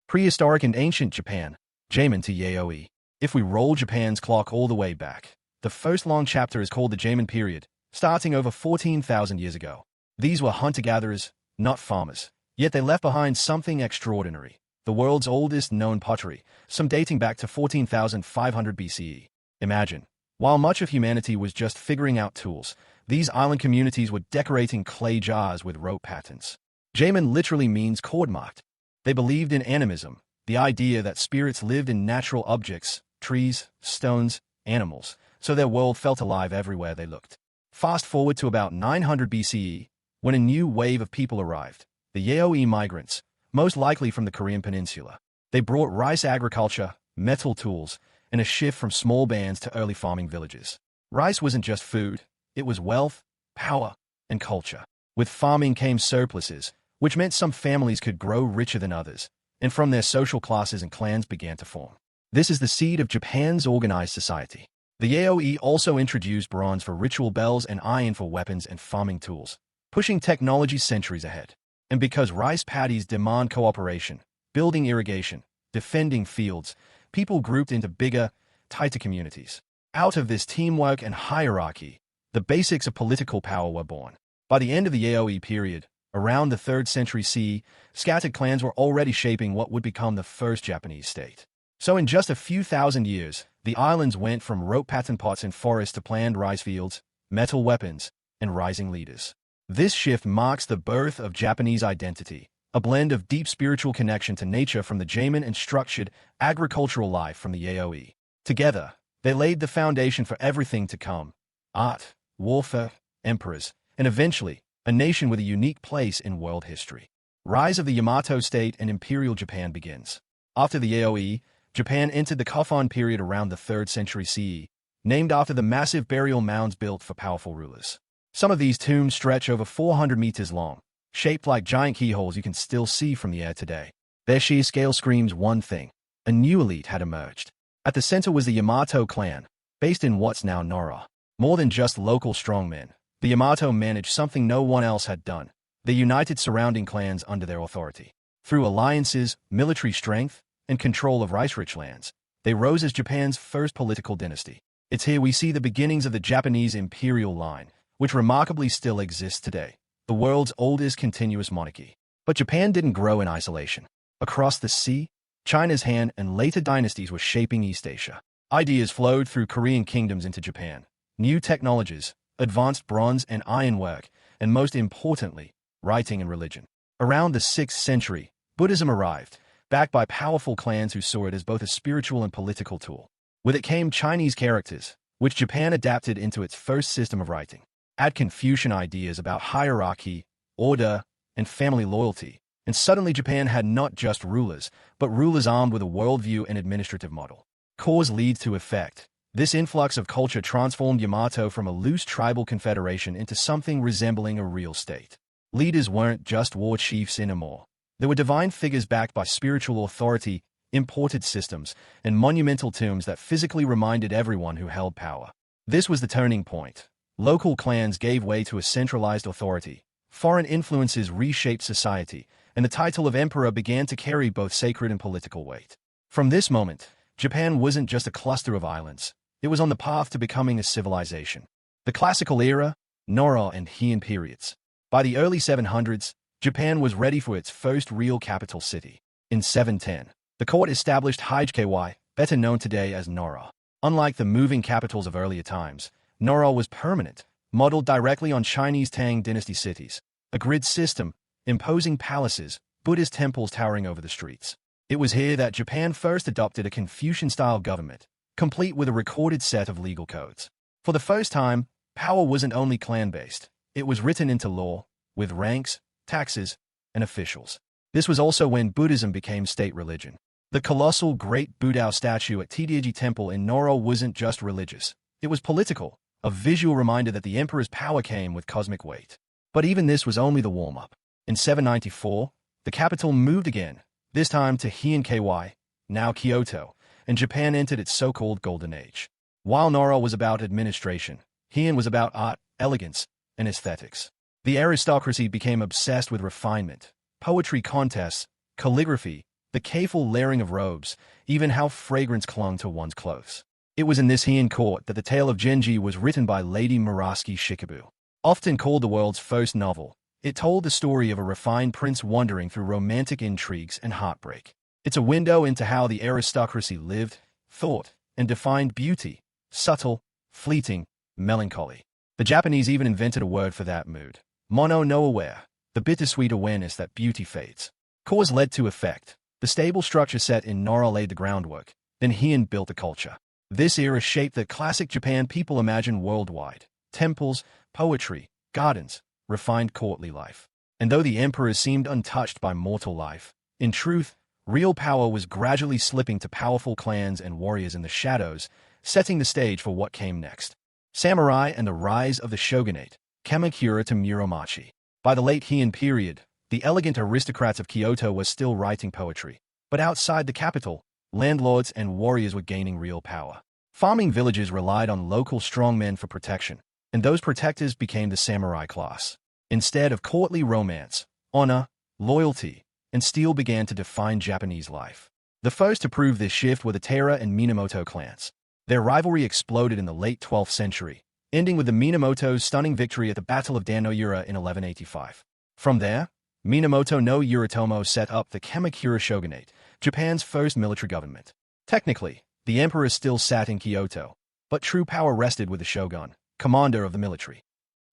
Prehistoric and Ancient Japan, Jōmon to Yayoi. If we roll Japan's clock all the way back, the first long chapter is called the Jōmon period, starting over 14,000 years ago. These were hunter-gatherers, not farmers, yet they left behind something extraordinary: the world's oldest known pottery, some dating back to 14,500 BCE. Imagine, while much of humanity was just figuring out tools, these island communities were decorating clay jars with rope patterns. Jōmon literally means cord-marked. They believed in animism, the idea that spirits lived in natural objects, trees, stones, animals, so their world felt alive everywhere they looked. Fast forward to about 900 BCE, when a new wave of people arrived, the Yayoi migrants, most likely from the Korean peninsula. They brought rice agriculture, metal tools, and a shift from small bands to early farming villages. Rice wasn't just food, it was wealth, power, and culture. With farming came surpluses, which meant some families could grow richer than others, and from there social classes and clans began to form. This is the seed of Japan's organized society. The Yayoi also introduced bronze for ritual bells and iron for weapons and farming tools, pushing technology centuries ahead. And because rice paddies demand cooperation, building irrigation, defending fields, people grouped into bigger, tighter communities. Out of this teamwork and hierarchy, the basics of political power were born. By the end of the Yayoi period, around the 3rd century CE, scattered clans were already shaping what would become the first Japanese state. So in just a few thousand years, the islands went from rope-pattern pots in forests to planned rice fields, metal weapons, and rising leaders. This shift marks the birth of Japanese identity, a blend of deep spiritual connection to nature from the Jōmon and structured agricultural life from the Yayoi. Together, they laid the foundation for everything to come: art, warfare, emperors, and eventually, a nation with a unique place in world history. Rise of the Yamato state and Imperial Japan begins. After the Yayoi, Japan entered the Kofun period around the 3rd century CE, named after the massive burial mounds built for powerful rulers. Some of these tombs stretch over 400 meters long, shaped like giant keyholes you can still see from the air today. Their sheer scale screams one thing: a new elite had emerged. At the center was the Yamato clan, based in what's now Nara. More than just local strongmen, the Yamato managed something no one else had done. They united surrounding clans under their authority. Through alliances, military strength, and control of rice-rich lands, they rose as Japan's first political dynasty. It's here we see the beginnings of the Japanese imperial line, which remarkably still exists today, the world's oldest continuous monarchy. But Japan didn't grow in isolation. Across the sea, China's Han and later dynasties were shaping East Asia. Ideas flowed through Korean kingdoms into Japan. New technologies, advanced bronze and ironwork, and most importantly, writing and religion. Around the 6th century, Buddhism arrived, backed by powerful clans who saw it as both a spiritual and political tool. With it came Chinese characters, which Japan adapted into its first system of writing. Add Confucian ideas about hierarchy, order, and family loyalty, and suddenly Japan had not just rulers, but rulers armed with a worldview and administrative model. Cause leads to effect. This influx of culture transformed Yamato from a loose tribal confederation into something resembling a real state. Leaders weren't just war chiefs anymore. They were divine figures backed by spiritual authority, imported systems, and monumental tombs that physically reminded everyone who held power. This was the turning point. Local clans gave way to a centralized authority. Foreign influences reshaped society, and the title of emperor began to carry both sacred and political weight. From this moment, Japan wasn't just a cluster of islands. It was on the path to becoming a civilization. The classical era, Nara and Heian periods. By the early 700s, Japan was ready for its first real capital city. In 710, the court established Hideyoshi, better known today as Nara. Unlike the moving capitals of earlier times, Nara was permanent, modeled directly on Chinese Tang dynasty cities. A grid system, imposing palaces, Buddhist temples towering over the streets. It was here that Japan first adopted a Confucian-style government, complete with a recorded set of legal codes. For the first time, power wasn't only clan-based. It was written into law, with ranks, taxes, and officials. This was also when Buddhism became state religion. The colossal Great Buddha statue at Hideyoshi Temple in Nara wasn't just religious. It was political, a visual reminder that the emperor's power came with cosmic weight. But even this was only the warm-up. In 794, the capital moved again, this time to Heian, now Kyoto, and Japan entered its so-called Golden Age. While Nara was about administration, Heian was about art, elegance, and aesthetics. The aristocracy became obsessed with refinement, poetry contests, calligraphy, the the careful layering of robes, even how fragrance clung to one's clothes. It was in this Heian court that the tale of Genji was written by Lady Murasaki Shikabu. Often called the world's first novel, it told the story of a refined prince wandering through romantic intrigues and heartbreak. It's a window into how the aristocracy lived, thought, and defined beauty: subtle, fleeting, melancholy. The Japanese even invented a word for that mood: mono no aware, the bittersweet awareness that beauty fades. Cause led to effect. The stable structure set in Nara laid the groundwork, then Heian built the culture. This era shaped the classic Japan people imagine worldwide: temples, poetry, gardens, refined courtly life. And though the emperors seemed untouched by mortal life, in truth, real power was gradually slipping to powerful clans and warriors in the shadows, setting the stage for what came next. Samurai and the rise of the shogunate, Kamakura to Muromachi. By the late Heian period, the elegant aristocrats of Kyoto were still writing poetry. But outside the capital, landlords and warriors were gaining real power. Farming villages relied on local strongmen for protection, and those protectors became the samurai class. Instead of courtly romance, honor, loyalty, and steel began to define Japanese life. The first to prove this shift were the Taira and Minamoto clans. Their rivalry exploded in the late 12th century, ending with the Minamoto's stunning victory at the Battle of Danoura in 1185. From there, Minamoto no Yoritomo set up the Kamakura shogunate, Japan's first military government. Technically, the emperor still sat in Kyoto, but true power rested with the shogun, commander of the military.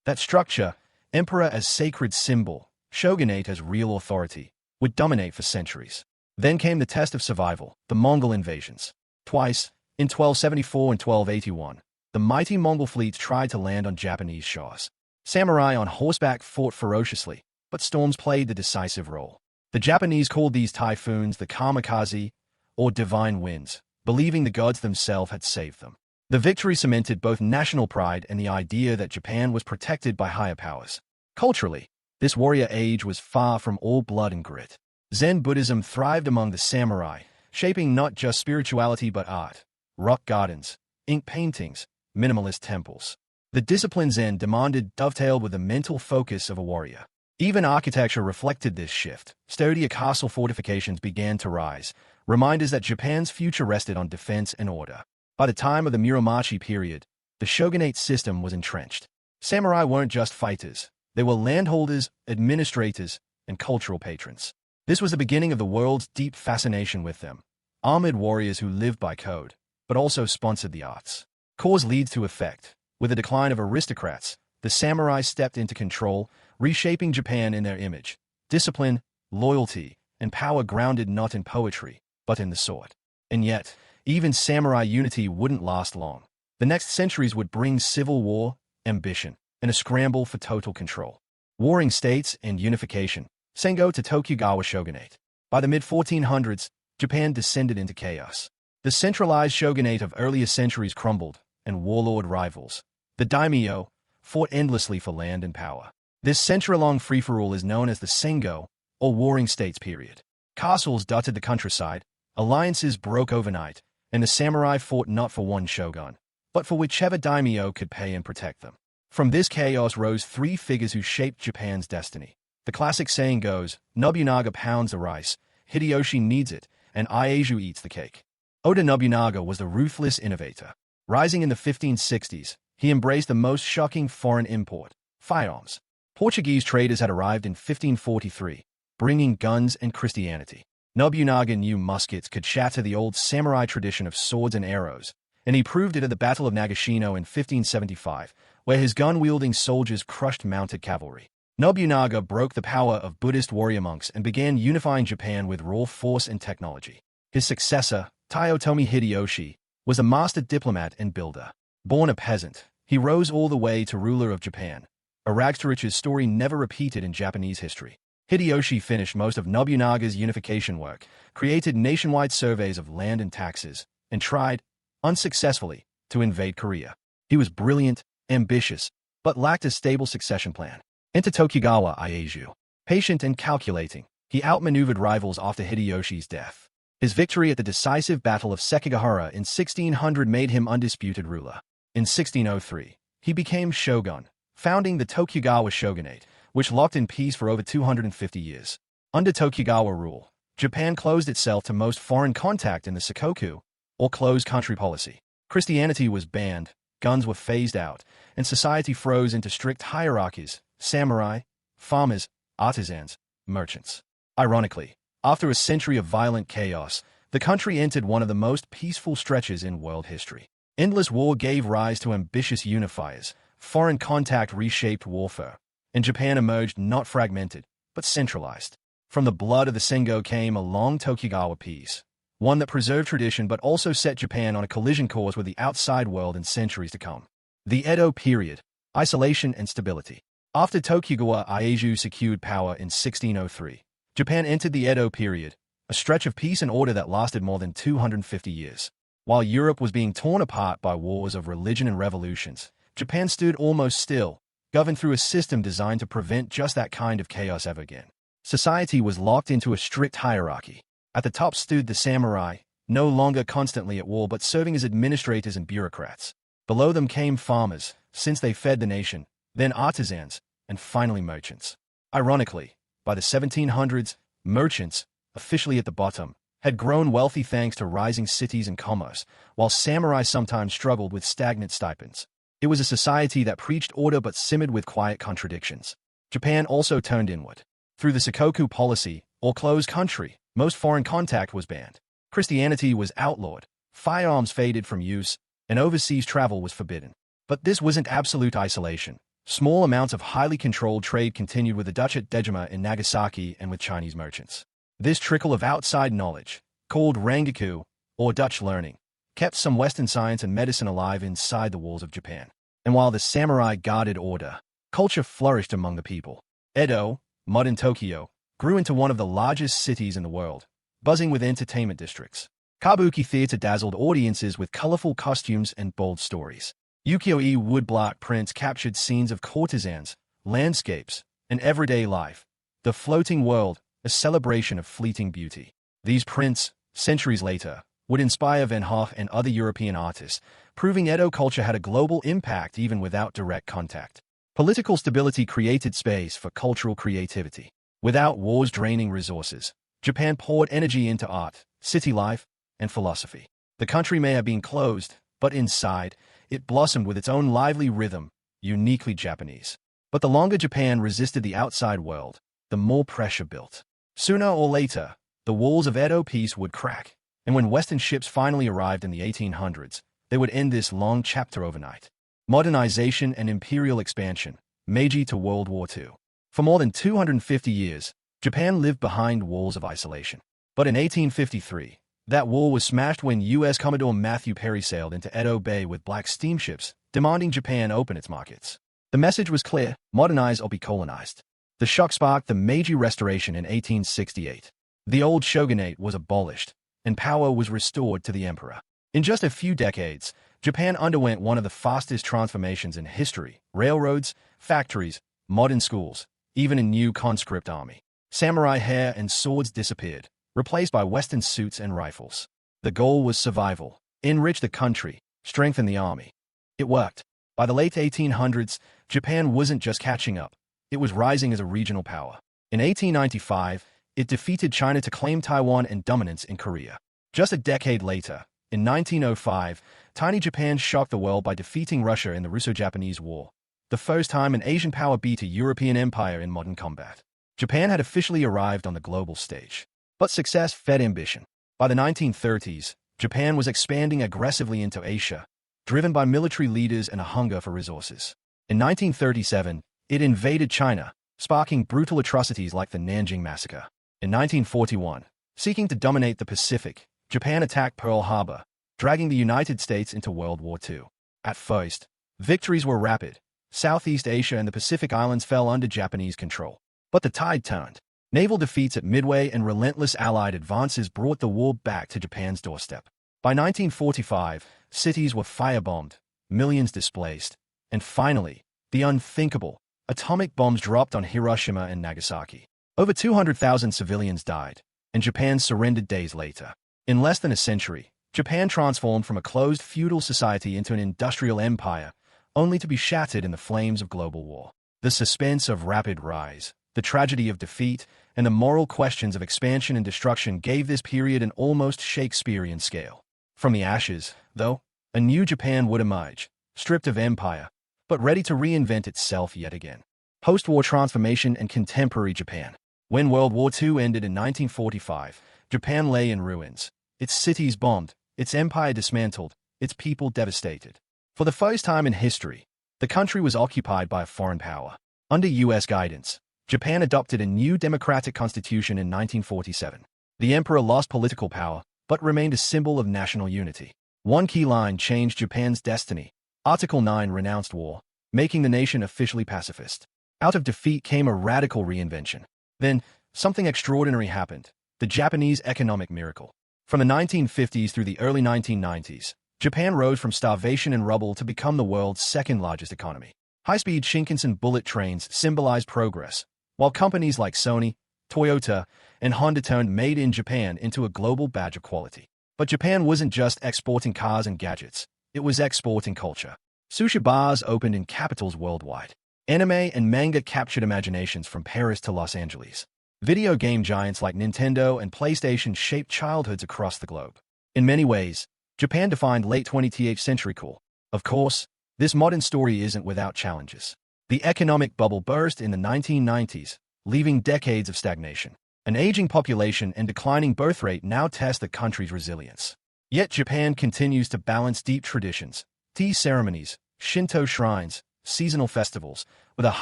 That structure, emperor as sacred symbol, shogunate as real authority, would dominate for centuries. Then came the test of survival, the Mongol invasions. Twice, in 1274 and 1281, the mighty Mongol fleets tried to land on Japanese shores. Samurai on horseback fought ferociously, but storms played the decisive role. The Japanese called these typhoons the kamikaze, or divine winds, believing the gods themselves had saved them. The victory cemented both national pride and the idea that Japan was protected by higher powers. Culturally, this warrior age was far from all blood and grit. Zen Buddhism thrived among the samurai, shaping not just spirituality but art: rock gardens, ink paintings, minimalist temples. The discipline Zen demanded dovetailed with the mental focus of a warrior. Even architecture reflected this shift. Sturdier castle fortifications began to rise, reminders that Japan's future rested on defense and order. By the time of the Muromachi period, the shogunate system was entrenched. Samurai weren't just fighters. They were landholders, administrators, and cultural patrons. This was the beginning of the world's deep fascination with them. Armored warriors who lived by code, but also sponsored the arts. Cause leads to effect. With the decline of aristocrats, the samurai stepped into control, reshaping Japan in their image. Discipline, loyalty, and power grounded not in poetry, but in the sword. And yet, even samurai unity wouldn't last long. The next centuries would bring civil war, ambition, and a scramble for total control. Warring states and unification. Sengoku to Tokugawa shogunate. By the mid-1400s, Japan descended into chaos. The centralized shogunate of earlier centuries crumbled, and warlord rivals, the daimyo, fought endlessly for land and power. This century-long free-for-all is known as the Sengoku, or Warring States period. Castles dotted the countryside, alliances broke overnight, and the samurai fought not for one shogun, but for whichever daimyo could pay and protect them. From this chaos rose three figures who shaped Japan's destiny. The classic saying goes, Nobunaga pounds the rice, Hideyoshi kneads it, and Ieyasu eats the cake. Oda Nobunaga was the ruthless innovator. Rising in the 1560s, he embraced the most shocking foreign import: firearms. Portuguese traders had arrived in 1543, bringing guns and Christianity. Nobunaga knew muskets could shatter the old samurai tradition of swords and arrows, and he proved it at the Battle of Nagashino in 1575, where his gun-wielding soldiers crushed mounted cavalry. Nobunaga broke the power of Buddhist warrior monks and began unifying Japan with raw force and technology. His successor, Toyotomi Hideyoshi, was a master diplomat and builder. Born a peasant, he rose all the way to ruler of Japan, a rags-to-riches story never repeated in Japanese history. Hideyoshi finished most of Nobunaga's unification work, created nationwide surveys of land and taxes, and tried, unsuccessfully, to invade Korea. He was brilliant, ambitious, but lacked a stable succession plan. Enter Tokugawa Ieyasu. Patient and calculating, he outmaneuvered rivals after Hideyoshi's death. His victory at the decisive Battle of Sekigahara in 1600 made him undisputed ruler. In 1603, he became shogun, founding the Tokugawa shogunate, which locked in peace for over 250 years. Under Tokugawa rule, Japan closed itself to most foreign contact in the Sengoku, or closed country policy. Christianity was banned, guns were phased out, and society froze into strict hierarchies: samurai, farmers, artisans, merchants. Ironically, after a century of violent chaos, the country entered one of the most peaceful stretches in world history. Endless war gave rise to ambitious unifiers, foreign contact reshaped warfare, and Japan emerged not fragmented, but centralized. From the blood of the Sengoku came a long Tokugawa peace, one that preserved tradition but also set Japan on a collision course with the outside world in centuries to come. The Edo period: isolation and stability. After Tokugawa Ieyasu secured power in 1603, Japan entered the Edo period, a stretch of peace and order that lasted more than 250 years. While Europe was being torn apart by wars of religion and revolutions, Japan stood almost still, governed through a system designed to prevent just that kind of chaos ever again. Society was locked into a strict hierarchy. At the top stood the samurai, no longer constantly at war but serving as administrators and bureaucrats. Below them came farmers, since they fed the nation, then artisans, and finally merchants. Ironically, by the 1700s, merchants, officially at the bottom, had grown wealthy thanks to rising cities and commerce, while samurai sometimes struggled with stagnant stipends. It was a society that preached order but simmered with quiet contradictions. Japan also turned inward. Through the Sengoku policy, or closed country, most foreign contact was banned. Christianity was outlawed, firearms faded from use, and overseas travel was forbidden. But this wasn't absolute isolation. Small amounts of highly controlled trade continued with the Dutch at Dejima in Nagasaki and with Chinese merchants. This trickle of outside knowledge, called rangaku, or Dutch learning, kept some Western science and medicine alive inside the walls of Japan. And while the samurai guarded order, culture flourished among the people. Edo, modern Tokyo, grew into one of the largest cities in the world, buzzing with entertainment districts. Kabuki theater dazzled audiences with colorful costumes and bold stories. Ukiyo-e woodblock prints captured scenes of courtesans, landscapes, and everyday life. The floating world, a celebration of fleeting beauty. These prints, centuries later, would inspire Van Gogh and other European artists, proving Edo culture had a global impact even without direct contact. Political stability created space for cultural creativity. Without wars draining resources, Japan poured energy into art, city life, and philosophy. The country may have been closed, but inside, it blossomed with its own lively rhythm, uniquely Japanese. But the longer Japan resisted the outside world, the more pressure built. Sooner or later, the walls of Edo peace would crack, and when Western ships finally arrived in the 1800s, they would end this long chapter overnight. Modernization and imperial expansion, Meiji to World War II. For more than 250 years, Japan lived behind walls of isolation. But in 1853, that wall was smashed when U.S. Commodore Matthew Perry sailed into Edo Bay with black steamships, demanding Japan open its markets. The message was clear: modernize or be colonized. The shock sparked the Meiji Restoration in 1868. The old shogunate was abolished, and power was restored to the emperor. In just a few decades, Japan underwent one of the fastest transformations in history: railroads, factories, modern schools, even a new conscript army. Samurai hair and swords disappeared, replaced by Western suits and rifles. The goal was survival: enrich the country, strengthen the army. It worked. By the late 1800s, Japan wasn't just catching up. It was rising as a regional power. In 1895, it defeated China to claim Taiwan and dominance in Korea. Just a decade later, in 1905, tiny Japan shocked the world by defeating Russia in the Russo-Japanese War, the first time an Asian power beat a European empire in modern combat. Japan had officially arrived on the global stage. But success fed ambition. By the 1930s, Japan was expanding aggressively into Asia, driven by military leaders and a hunger for resources. In 1937, it invaded China, sparking brutal atrocities like the Nanjing Massacre. In 1941, seeking to dominate the Pacific, Japan attacked Pearl Harbor, dragging the United States into World War II. At first, victories were rapid. Southeast Asia and the Pacific Islands fell under Japanese control. But the tide turned. Naval defeats at Midway and relentless Allied advances brought the war back to Japan's doorstep. By 1945, cities were firebombed, millions displaced, and finally, the unthinkable: atomic bombs dropped on Hiroshima and Nagasaki. Over 200,000 civilians died, and Japan surrendered days later. In less than a century, Japan transformed from a closed feudal society into an industrial empire, only to be shattered in the flames of global war. The suspense of rapid rise, the tragedy of defeat, and the moral questions of expansion and destruction gave this period an almost Shakespearean scale. From the ashes, though, a new Japan would emerge, stripped of empire, but ready to reinvent itself yet again. Post-war transformation and contemporary Japan. When World War II ended in 1945, Japan lay in ruins, its cities bombed, its empire dismantled, its people devastated. For the first time in history, the country was occupied by a foreign power. Under U.S. guidance, Japan adopted a new democratic constitution in 1947. The emperor lost political power, but remained a symbol of national unity. One key line changed Japan's destiny. Article 9 renounced war, making the nation officially pacifist. Out of defeat came a radical reinvention. Then, something extraordinary happened, the Japanese economic miracle. From the 1950s through the early 1990s, Japan rose from starvation and rubble to become the world's second-largest economy. High-speed Shinkansen bullet trains symbolized progress, while companies like Sony, Toyota, and Honda turned made in Japan into a global badge of quality. But Japan wasn't just exporting cars and gadgets, it was exporting culture. Sushi bars opened in capitals worldwide. Anime and manga captured imaginations from Paris to Los Angeles. Video game giants like Nintendo and PlayStation shaped childhoods across the globe. In many ways, Japan defined late 20th century cool. Of course, this modern story isn't without challenges. The economic bubble burst in the 1990s, leaving decades of stagnation. An aging population and declining birth rate now test the country's resilience. Yet Japan continues to balance deep traditions, tea ceremonies, Shinto shrines, seasonal festivals, with a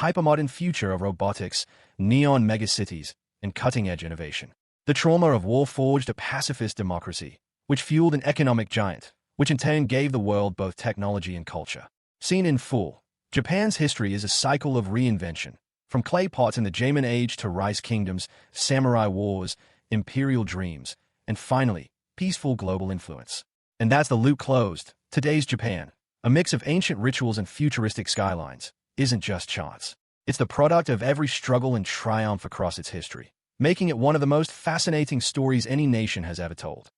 hypermodern future of robotics, neon megacities, and cutting-edge innovation. The trauma of war forged a pacifist democracy, which fueled an economic giant, which in turn gave the world both technology and culture. Seen in full, Japan's history is a cycle of reinvention, from clay pots in the Jōmon age to rice kingdoms, samurai wars, imperial dreams, and finally, peaceful global influence. And that's the loop closed. Today's Japan, a mix of ancient rituals and futuristic skylines, isn't just chance. It's the product of every struggle and triumph across its history, making it one of the most fascinating stories any nation has ever told.